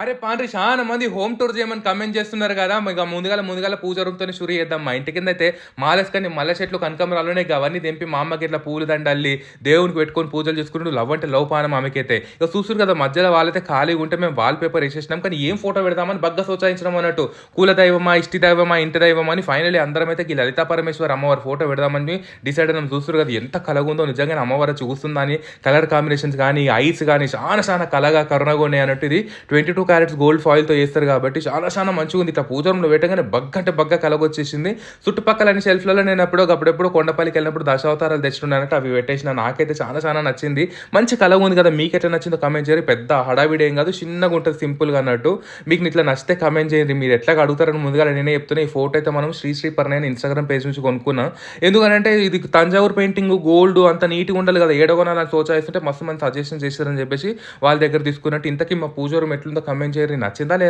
అరే పాండ్రి చాలా మంది హోమ్ టూర్ చేయమని కమెంట్ చేస్తున్నారు కదా! ఇక ముందుగాల పూజ రూమ్‌తోనే షురు చేద్దాం. మా ఇంటి కిందయితే మాలేసుకొని మల్లె చెట్లు, కనకాంబరాలున్నాయి. గవన్నీ తెంపి మా అమ్మకి ఇట్లా పూల దండల్లి, దేవునికి పెట్టుకొని పూజలు చేసుకుంటూ లవ్ అంటే లవ్ పానం ఆమెకైతే. ఇక చూస్తుర్రు కదా! మధ్యలో వాళ్ళైతే ఖాళీగా ఉంటే మేము వాల్ పేపర్ ఏసేసినాం. కానీ ఏం ఫోటో పెడదామని బగ్గా సోచాయించినాం అన్నట్టు. కుల దైవమా, ఇష్టి దైవమా, ఇంటి దైవమా అని ఫైనల్లీ అందరమైతే ఈ లలితా పరమేశ్వరి అమ్మవారి ఫోటో పెడదామని డిసైడ్ అయినాం. చూస్తుర్రు కదా! ఎంత కలగుందో నిజంగానే అమ్మవారు చూస్తుందా అని కలర్ కాంబినేషన్స్ గానీ, ఐస్ గానీ చాలా కలగా కరుణగా ఉన్నాయి అన్నట్టు. ఇది 22 క్యారెట్స్ గోల్డ్ ఫాయిల్‌తో చేస్తారు కాబట్టి చాలా మంచిగుంది. ఇట్లా పూజ రూమ్‌లో పెట్టగానే బగ్గంటే బగ్గ కలగొచ్చేసింది. చుట్టుపక్కల అన్ని షెల్ఫ్‌లలో నేను అప్పుడెప్పుడో కొండపల్లికి వెళ్ళినప్పుడు దశావతారాలు తెచ్చుకున్నానంటే అవి పెట్టేసిన. నాకైతే చాలా నచ్చింది. మంచి కలగుంది కదా! మీకెట్లా నచ్చిందో కామెంట్ చేయండి. పెద్ద హడావిడి ఏం కాదు. చిన్నగుంటది సింపుల్‌గా అన్నట్టు. మీకు ఇట్లా నచ్చితే కామెంట్ చేయండి. మీరు ఎట్లాగా అడుగుతారని ముందుగా నేనే చెప్తున్నా. ఈ ఫోటో అయితే మనం శ్రీ పర్ణయ ఇన్‌స్టాగ్రామ్ పేజ్ నుంచి కొనుక్కున్నా. ఎందుకనంటే ఇది తంజావూరు పెయింటింగ్ గోల్డ్ అంత నీట్‌గా ఉండాలి కదా! ఏడ కొనాలని సోచాయిస్తుంటే మస్తు మంది సజెషన్ చేశారని చెప్పేసి వాళ్ళ దగ్గర తీసుకున్నట్టు. ఇంతకీ మా పూజ రూమ్ ఎట్లుందో కామెంట్ చేయండి. నచ్చిందా లేదా?